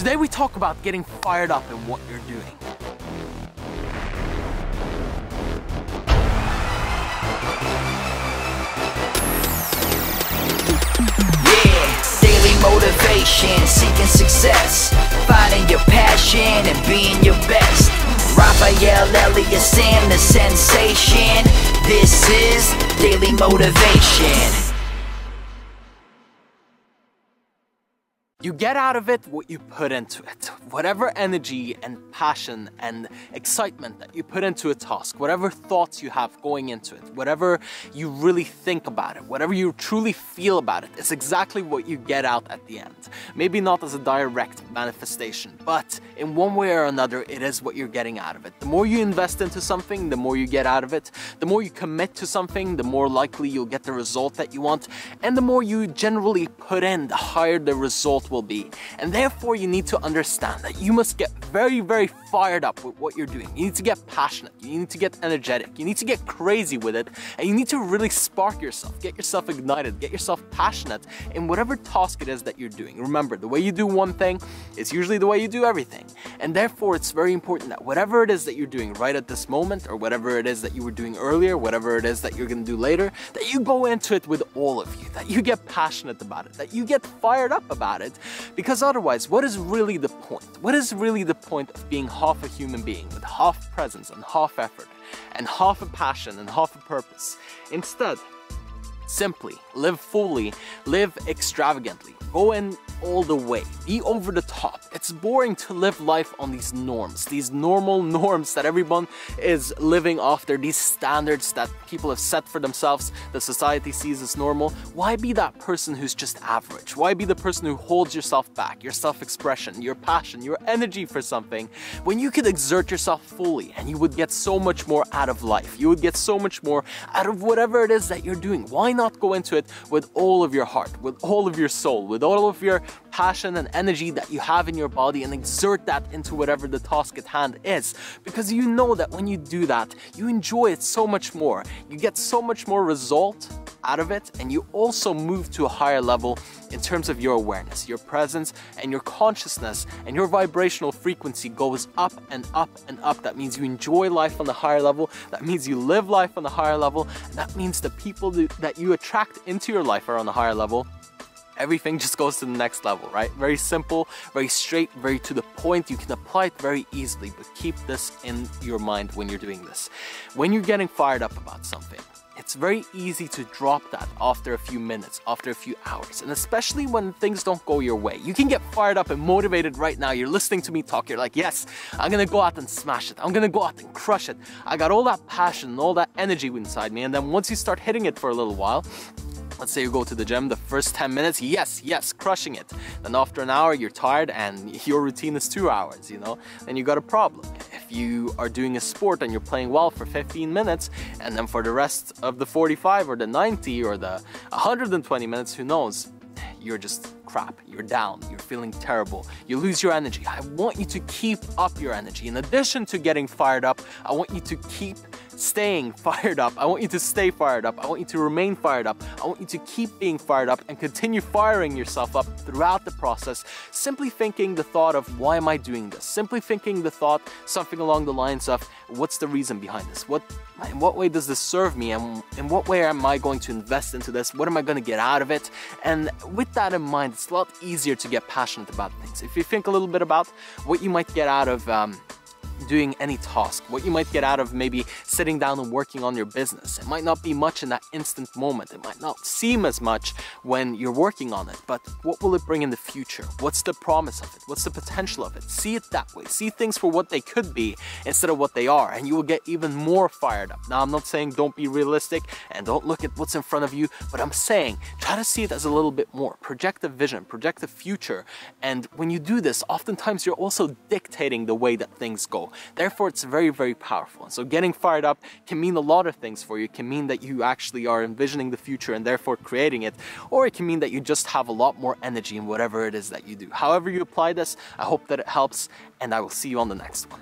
Today we talk about getting fired up in what you're doing. Daily motivation, seeking success, finding your passion and being your best. Raphael Elias and the sensation. This is Daily Motivation. You get out of it what you put into it. Whatever energy and passion and excitement that you put into a task, whatever thoughts you have going into it, whatever you really think about it, whatever you truly feel about it, it's exactly what you get out at the end. Maybe not as a direct manifestation, but in one way or another, it is what you're getting out of it. The more you invest into something, the more you get out of it. The more you commit to something, the more likely you'll get the result that you want. And the more you generally put in, the higher the result will be. And therefore you need to understand that you must get very, very fired up with what you're doing. You need to get passionate, you need to get energetic, you need to get crazy with it, and you need to really spark yourself, get yourself ignited, get yourself passionate in whatever task it is that you're doing. Remember, the way you do one thing is usually the way you do everything. And therefore it's very important that whatever it is that you're doing right at this moment, or whatever it is that you were doing earlier, whatever it is that you're going to do later, that you go into it with all of you, that you get passionate about it, that you get fired up about it. Because otherwise, what is really the point? What is really the point of being half a human being with half presence and half effort and half a passion and half a purpose? Instead, simply live fully, live extravagantly, go in all the way, be over the top. It's boring to live life on these norms, these normal norms that everyone is living after, these standards that people have set for themselves, that society sees as normal. Why be that person who's just average? Why be the person who holds yourself back, your self-expression, your passion, your energy for something, when you could exert yourself fully and you would get so much more out of life? You would get so much more out of whatever it is that you're doing. Why not go into it with all of your heart, with all of your soul, with all of your passion and energy that you have in your body, and exert that into whatever the task at hand is? Because you know that when you do that, you enjoy it so much more. You get so much more result out of it, and you also move to a higher level in terms of your awareness, your presence, and your consciousness, and your vibrational frequency goes up and up and up. That means you enjoy life on the higher level. That means you live life on the higher level. And that means the people that you attract into your life are on the higher level. Everything just goes to the next level, right? Very simple, very straight, very to the point. You can apply it very easily, but keep this in your mind when you're doing this. When you're getting fired up about something, it's very easy to drop that after a few minutes, after a few hours, and especially when things don't go your way. You can get fired up and motivated right now. You're listening to me talk. You're like, yes, I'm gonna go out and smash it. I'm gonna go out and crush it. I got all that passion and all that energy inside me. And then once you start hitting it for a little while, let's say you go to the gym, the first 10 minutes, yes, crushing it. Then after an hour, you're tired and your routine is 2 hours, you know? Then you got a problem. If you are doing a sport and you're playing well for 15 minutes, and then for the rest of the 45 or the 90 or the 120 minutes, who knows? You're just crap, you're down, you're feeling terrible, you lose your energy. I want you to keep up your energy. In addition to getting fired up, I want you to keep staying fired up. I want you to stay fired up. I want you to remain fired up. I want you to keep being fired up and continue firing yourself up throughout the process. Simply thinking the thought of, why am I doing this? Simply thinking the thought, something along the lines of, what's the reason behind this? In what way does this serve me? And in what way am I going to invest into this? What am I going to get out of it? And with that in mind, it's a lot easier to get passionate about things. If you think a little bit about what you might get out of doing any task, what you might get out of maybe sitting down and working on your business. It might not be much in that instant moment. It might not seem as much when you're working on it, but what will it bring in the future? What's the promise of it? What's the potential of it? See it that way. See things for what they could be instead of what they are, and you will get even more fired up. Now, I'm not saying don't be realistic and don't look at what's in front of you, but I'm saying try to see it as a little bit more. Project a vision, project a future, and when you do this, oftentimes you're also dictating the way that things go. Therefore, it's very, very powerful. So getting fired up can mean a lot of things for you. It can mean that you actually are envisioning the future and therefore creating it, or it can mean that you just have a lot more energy in whatever it is that you do. However you apply this, I hope that it helps, and I will see you on the next one.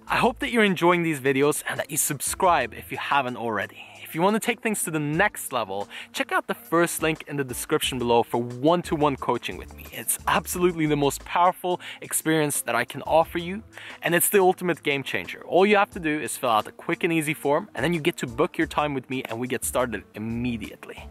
I hope that you're enjoying these videos and that you subscribe if you haven't already. If if you want to take things to the next level, check out the first link in the description below for one-to-one coaching with me. It's absolutely the most powerful experience that I can offer you, and it's the ultimate game changer. All you have to do is fill out a quick and easy form, and then you get to book your time with me and we get started immediately.